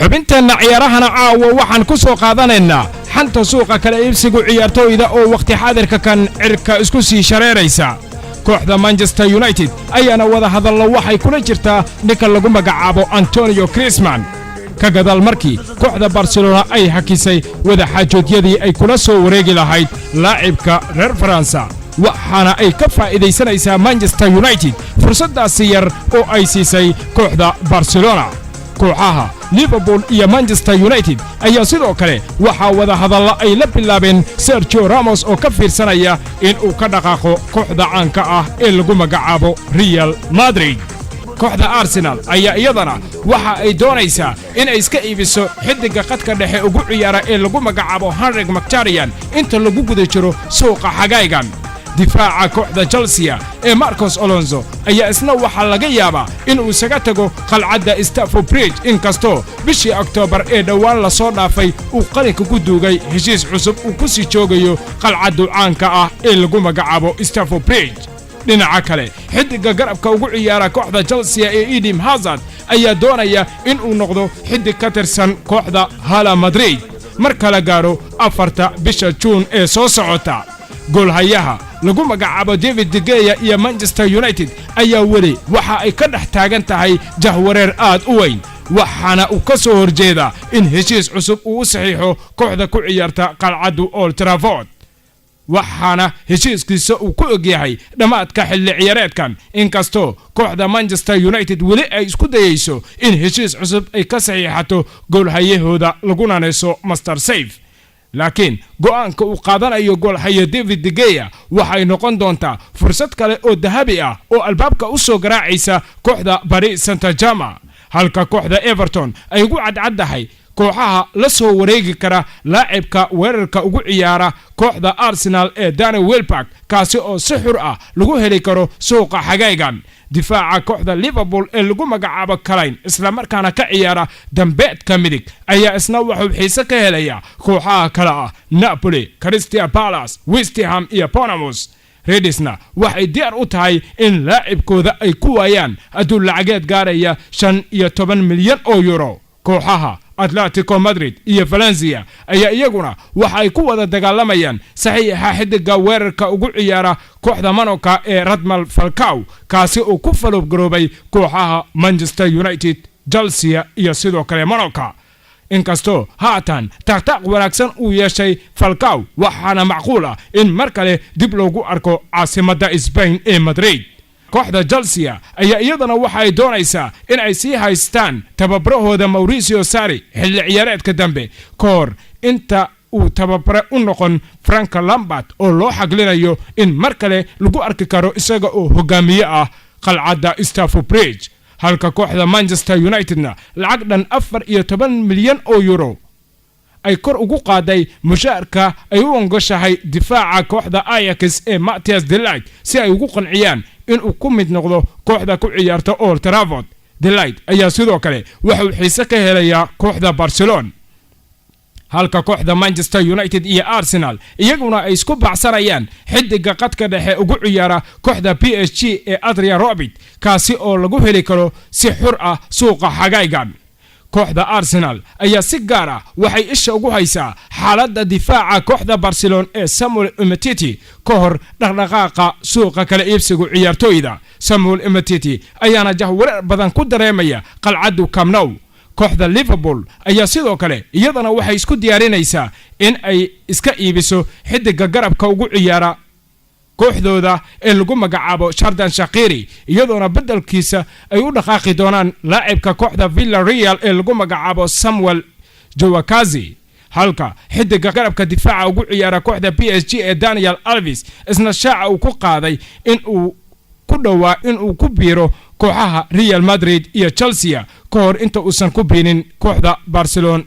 xubinteena ciyaarahana caawa waxaan ku soo qaadanaynaa xanta suuqa kala iibsigu ciyaartooyda oo waqti xaadirka kan cirka isku sii shareeraysa kooxda Manchester United ayaana wada hadallo waxay kula jirtaa ninka lagu magacaabo Antonio Griezmann ka gadal markii kooxda Barcelona ay hakisay wada xajoodyadii ay kula soo wareegi lahayd laacibka reer Faransa waxaana ay ka faa'iideysanaysaa Manchester United fursadaasi yar oo ay siisay kooxda Barcelona kooxaha Liverpool iyo Manchester United ayaa sidoo kale waxa wada hadalla ay la bilaabeen Sergio Ramos oo ka fiirsanaya in uu ka dhaqaaqo kooxda caanka ah ee lagu magacaabo Real Madrid kooxda Arsenal ayaa iyadana waxa ay doonaysaa in ay iska iibiso xidiga qadka dhexe ugu ciyaara ee lagu magacaabo Henrik Mkhitaryan inta lagu guda jiro suuqa xagaygan difaaca kooxda Chelsea ee Marcos Alonso ayaa isna waxa laga yaabaa in uu isaga tago qalcadda Stamford Bridge inkastoo bishii October ee dhawaan la soo dhaafay uu qalinka ku duugay heshiis cusub uu ku sii joogayo qalcadda caanka ah ee lagu magacaabo Stamford Bridge dhinaca kale xidiga garabka ugu ciyaara kooxda Chelsea ee Eden Hazard ayaa doonaya in uu noqdo xidig ka tirsan kooxda Real Madrid marka la gaaro 4 bisha June ee soo socota goolhayaha lagu magacaabo David De Gea iyo Manchester United ayaa weli waxa ay ka dhex taagan tahay jahwareer aad u weyn waxaana uu ka soo horjeeda in heshiis cusub uu saxiixo kooxda ku ciyaarta qalcadda Old Trafford waxaana heshiiskiisa uu ku ogyahay dhamaadka xilli ciyaareedkan inkastoo kooxda Manchester United weli ay isku dayayso in heshiis cusub ay ka saxiixato goolhayahooda lagu naanayso Master Safe laakiin go'aanka uu qaadanayo goolhaye David De Gea waxay noqon doontaa fursad kale oo dahabi ah oo albaabka u soo garaacaysa kooxda Paris Saint-Germain halka kooxda Everton ay ugu cadcadahay kooxaha la soo wareegi kara laacibka weerarka ugu ciyaara kooxda Arsenal ee Danny Welbeck kaasi oo si xur ah lagu heli karo suuqa xagaygan difaaca kooxda Liverpool ee lagu magacaabo Kane isla markaana ka ciyaara dambeedka midig ayaa isna wuxuu xiise ka helaya kooxaha kale ah Napoli, Crystal Palace, West Ham iyo Bournemouth Redisna waxay diyaar u tahay in laacibkooda ay ku waayaan adduun lacageed gaaraya 15 milyan oo euro kooxaha Atletico Madrid iyo Valencia ayaa iyaguna waxa ay ku wada dagaalamayaan saxiixa xidiga weerarka ugu ciyaara kooxda Monaco ee Radmal Falcao kaasi oo ku faloob garoobay kooxaha Manchester United, Chelsea iyo sidoo kale Monaco inkastoo haatan taqtaq wanaagsan uu yeeshay Falcao waxaana macquul ah in mar kale dib loogu arko caasimadda Spain ee Madrid kooxda Chelsea ayaa iyadana waxa ay doonaysaa in ay sii haystaan tababarahooda Mauricio Sarri xilli ciyaareedka dambe koor inta uu tababare u noqon Frank Lampard oo loo xaglinayo in mar kale lagu arki karo isaga oo hogaamiye ah qalcadda Stamford Bridge halka kooxda Manchester Unitedna lacag dhan 14 milyan oo euro ay kor ugu qaaday mushaarka ay u ongashahay difaaca kooxda Ajax ee Matthias de Ligt si ay ugu qanciyaan in uu ku mid noqdo kooxda ku ciyaarta Old Trafford de Ligt ayaa sidoo kale waxa uu xiise ka helaya kooxda Barcelona halka kooxda Manchester United iyo Arsenal iyaguna ay isku baxsanayaan xidiga qadka dhexe ugu ciyaara kooxda PSG ee Adrien Rabiot kaasi oo lagu heli karo si xur ah suuqa xagaygan kooxda Arsenal ayaa si gaar ah waxay isha ugu haysaa xaaladda difaaca kooxda Barcelona ee Samuel Umtiti ka hor dhaqdhaqaaqa suuqa kala iibsiga ciyaartooyda Samuel Umtiti ayaana jahwareer badan ku dareemaya qalcadda Camp Nou kooxda Liverpool ayaa sidoo kale iyadana waxay isku diyaarinaysaa in ay iska iibiso xidiga garabka ugu ciyaara kooxdooda ee lagu magacaabo Xherdan Shaqiri iyadoona bedelkiisa ay u dhaqaaqi doonaan laacibka kooxda Villarreal ee lagu magacaabo Samuel Jawakazi halka xidiga garabka difaaca ugu ciyaara kooxda PSG ee Daniel Alves isna shaaca uu ku qaaday in uu ku dhawaa in uu ku biiro kooxaha Real Madrid iyo Chelsea ka hor inta uusan ku biinin kooxda Barcelona